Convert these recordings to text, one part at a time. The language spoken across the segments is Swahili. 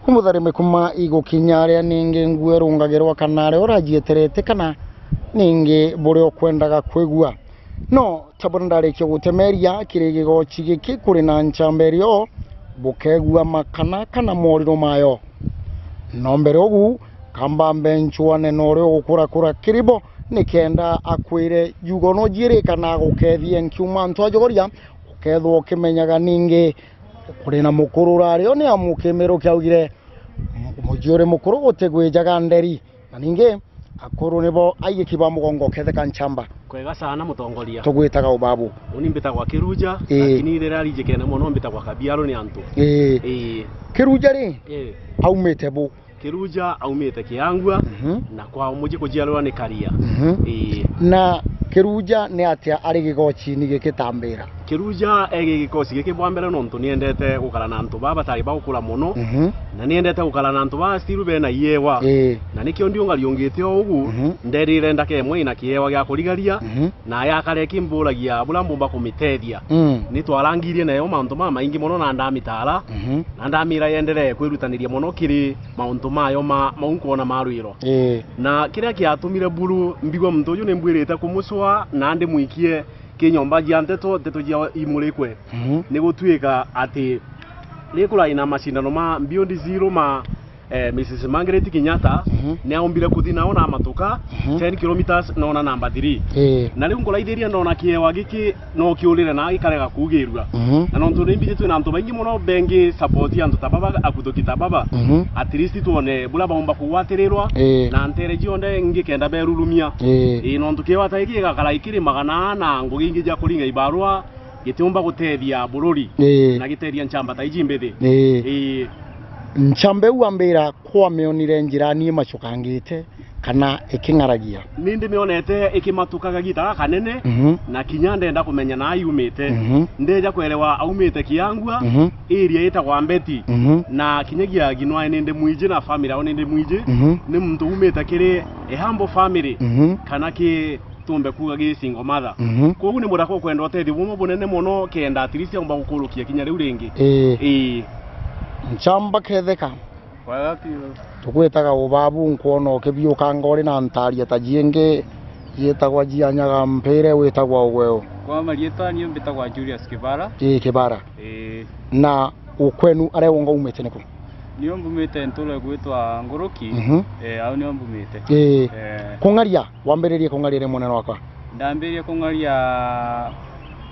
kumutharime kuma igukinyaria ninge ngwe rungagirwa kanare orajieterete kana ninge buri okwendaga kwigua no tabona ndarikio gutemeria kirigigochi giki kuri na nchamberio bukegua makana kana moriro mayo no mbere ogu kamba mbenchuane nore gukura kura kiribo nikenda akwire yugo no jire kana gukethie nkiuma ntwajogoria ukethwo kimenyaga ninge kuri na mukuru rario ni amukemero kyaugire mujore mukuru gutegwejaga nderi na ninge akuru nibo aye kiba mugongo ketheka nchamba kwega sana mutongoria tugwitaga ubabu unimbita kwa kiruja lakini rera rije kena muno mbita kwa kabiaro ni antu kiruja ri aumete bu kiruja aumete kiangwa na kwa umuji kujialwa ni karia na kiruja ni atia ari gigochi ni gikitambira kiruja egigikosi gikibwambere no ntu niendete gukara na antu baba tari bagukura muno na niendete gukara na antu ba stiru bena yewa na nikyo ndiunga liongete ogu nderire ndake mwe na kiewa gya kurigaria na yakare kimburagia bulambumba kumitethia ni twarangirie nayo mauntu mama ingi muno na ndamitara na ndamira yendere kwirutaniria muno kiri mauntu mayo maunkuona marwiro na kiria kiatumire buru mbigwa muntu uyu ni mbwirite kumuswa na ndi mwikie kinyomba gianteto jia imurekwe ni gutuika ati nikura ina mashindano ma Beyond Zero ma Mrs. Margaret Kenyatta ni aombire kuthina ona matuka 10 kilometers nona namba 3 na riu ngolaithiria nona kiewa giki no kiurire na gikarega kugirwa na no nturimbi tu na antu baingi muno bengi support antu tababa akudokita baba at least tuone bula baomba kuwatirirwa na ntere jionde ngikenda berurumia no ntukiwa taiki gakara ikiri magana na ngugi ingi ja kuringa ibarua gitumba gutethia bururi na giteria nchamba taijimbethi nchambe uambira kwa meonire njirani macukangite kana ikingaragia nindi meonete ikimatukaga gita kanene na kinyande nda kumenya na ayumite ndeja kwelewa aumite kiangwa area itagwa Mbeti na kinyagia ginwa ninde mwije na family au ninde mwije ni muntu umite kiri humble family kana ki tumbe kuga gi single mother kogu ni murako kwenda otethi bumo bunene muno kenda atirisi omba gukurukia kinya riu ringi nchamba ketheka wala pio tukwetaga ubabu nkuono kibyuka ngori na ntaria tajienge yetagwa jianyaga mpere wetagwa ugweo kwa marieta niyo mbitagwa Julius Kibara Kibara na ukwenu are wonga umete niko niyo mbumete ntole gwetwa Ngoroki au niyo mbumete kungaria wambererie kungaria moneno wakwa ndamberie kungaria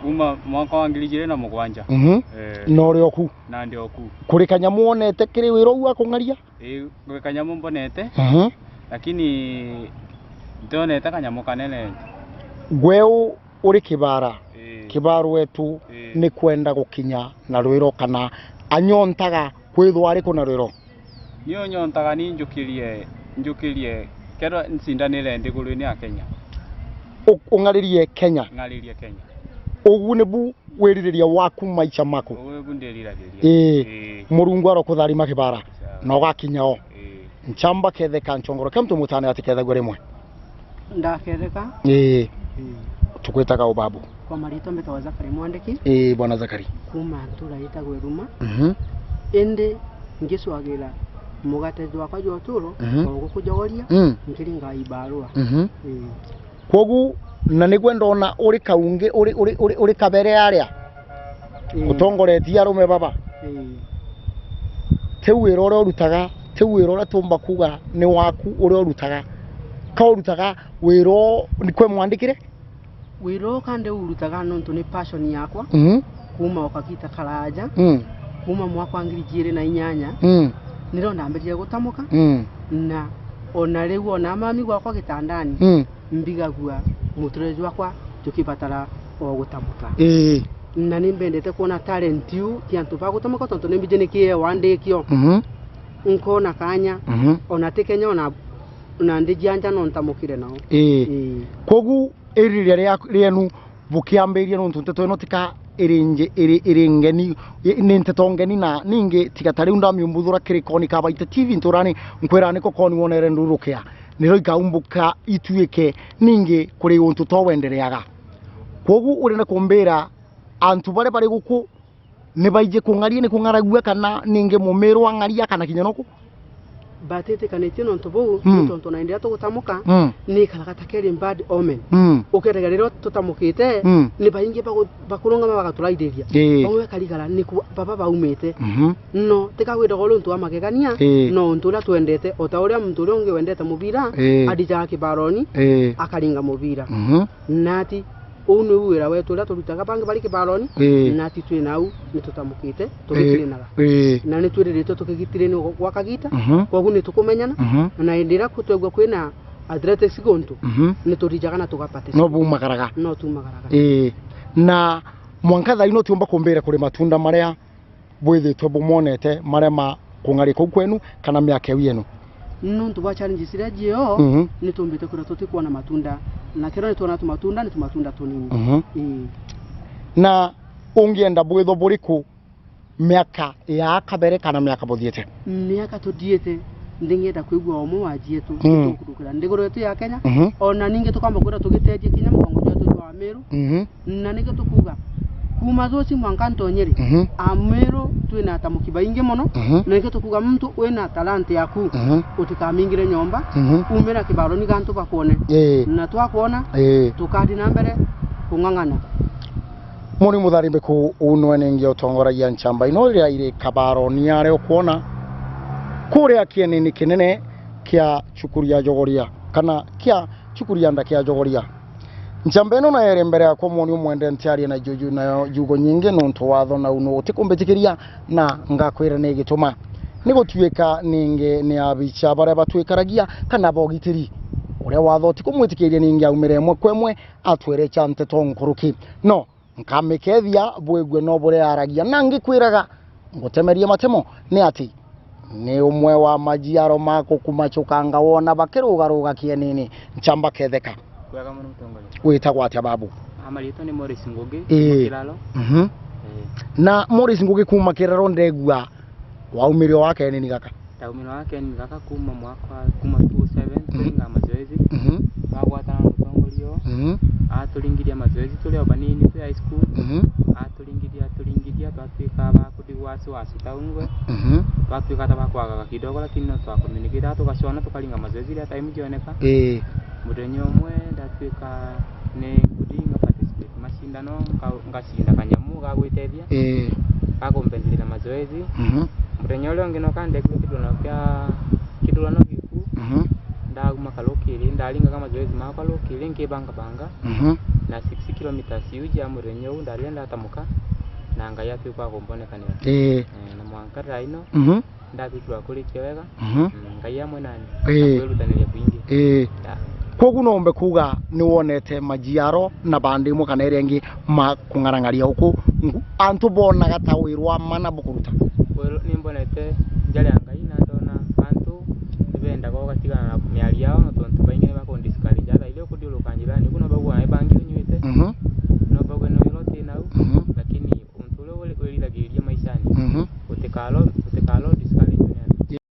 uma mwaka wa 2007 no rioku na ndioku kuri kanyamu onete kiri wiro wa kungaria kuri kanyamu mbonete lakini ndonete kanyamu kanene gweu uri Kibara Kibaru wetu ni kwenda gukinya na rwiro kana anyontaga kwithwa ari kuna rwiro niyo nyontaga ni njukirie kero nsindanire ndiguru ni Kenya ungaririe Kenya ugu ni bu wiririria waku maicha mako ugu ndiriragiria murungu arokutharima Kibara no gakinyao nchamba ketheka nchongoro kamtu mutane atiketha gore mwe ndaketheka tukwetaga ubabu kwa marito mbeta wa Zakari Mwandeki bwana Zakari kuma ntura yitagwe ruma ende ngiswagira mugatezi wakwa joturo ngo kujogoria nkiringa ibarua kogu na nigwe ndona uri kaunge uri kabere aria utongoretie arume baba tewiro ro rutaga tewiro ra tumba kuga ni waku uri rutaga ka urutaga wiro ni kwe mwandikire wiro kande urutaga nonto ni passion yakwa kuma okakita karaja kuma mwaka wa 2008 nironda ambeje gutamuka na ona riu ona mami gwakwa gitandani mbigagua mutureji wakwa tukibatara o gutamuka na nimbendete kuona talent yu kiantu ba gutamuka tonto nimbije nikie wandikio nkona kanya ona tekenya ona ndijanja no ntamukire nao kogu eriria rienu bukiambiria no ntunteto no tika iringeni nintotongeni na ninge tigatari undami umbuthura kirikoni kabaita TV nturani nkwera niko koni wonere ndurukia niro ikaumbuka ituike ninge kuri untu to wendereaga kogu uri na kumbira antu bare guku ne baije kungaria ne kungaragua kana ninge mumero angaria kana kinyanoko batete kanetio no ntobo tonto na ndia to gutamuka ni kalagata keri bad omen ukerega rero tutamukite ni bainge bakuronga bagaturaithia bamwe karigara ni baba baumete no tikagwira golo ntu amagegania no ntula twendete otauria muntu ronge wendete mubira adija kibaroni akaringa mubira nati onu wira wetu la turutaga bangi bari kibaroni nati twi nau ni tutamukite tugitinaga na ni twirire tukigitire ni gwakagita kogu ni tukumenyana na indira kutwegwa kwina athletics gontu ni turijaga na tugapate no bumagaraga no tumagaraga na mwankatha ino tiumba kumbere kuri matunda maria bwithitwe bumonete maria ma kungari ku kwenu kana miaka yenu nuntu bwa challenge sirajio ni tumbite kura tutikuwa na matunda na kero ni tuona tumatunda ni tumatunda tunini na ungienda bwitho buriku miaka ya kabere kana miaka buthiete miaka tudiete ndingenda kwigwa omo wajietu tukukura ndigoro yetu ya Kenya ona ninge tukamba kura tugiteje kinya mugongo yetu wa Meru na ninge tukuga kuma zoci mwankanto nyeri Ameru twina tamukiba inge mono na ninge tukuga mtu wena talenti yaku utikamingire nyomba umera kibaroni gantu bakone na twakuona tukadi na mbere kungangana muri mutharimbe ku unwenenge utongoragia nchamba ino ria ire kabaroni yare okuona kuria kienini kinene kia chukuria jogoria kana kia chukuria nda kia jogoria nchamba ino na yere mbere yakwa moni umwende ntiari na juju na jugo nyinge nonto watho na uno utikumbetikiria na ngakwira ne gituma ni gutweka ninge ni abicha bare batwekaragia kana bogitiri uria watho tikumwitikiria ninge aumire mwe kwemwe atwere chante tonkuruki no nkamekethia bwegwe no bure aragia nangi kwiraga ngutemeria matemo ni ati ni umwe wa majiaro mako kumachukanga wona bakirugaruga kienini nchamba ketheka kwega muno mutongole witagwa atia babu amarito ni Morris Ngugi kiralo na Morris Ngugi kuma kiraro ndegua waumirio wake nini gaka taumiro wake ni gaka kuma mwaka kuma 27 kuringa mazoezi magwatana mutongolio atulingiria mazoezi tuli abanini tu high school atulingiria twatwika bakudigwasi wasi taungwe twatwika tabakwaga kidogo lakini no twakomunikira tukashona tukalinga mazoezi ile time jioneka mudenyo mwe ndatwika ne kudinga participate mashindano ngasinda kanyamu gagwitethia akompenzira mazoezi mudenyo leo ngino kande kidulano giku ndaguma kalokiri ndalinga kama mazoezi mako kalokiri nkebanga banga na 6 km yuja mudenyo ndalienda atamuka na ngaya twikwa kombonekanira na mwankara ino ndabitwa kuri kiwega ngaya mwenani kwerutanira kwingi kogu nombe kuga ni wonete majiaro na bandi mu kana irengi makungarangaria huko antu bona gatawirwa mana bukuruta ni mbonete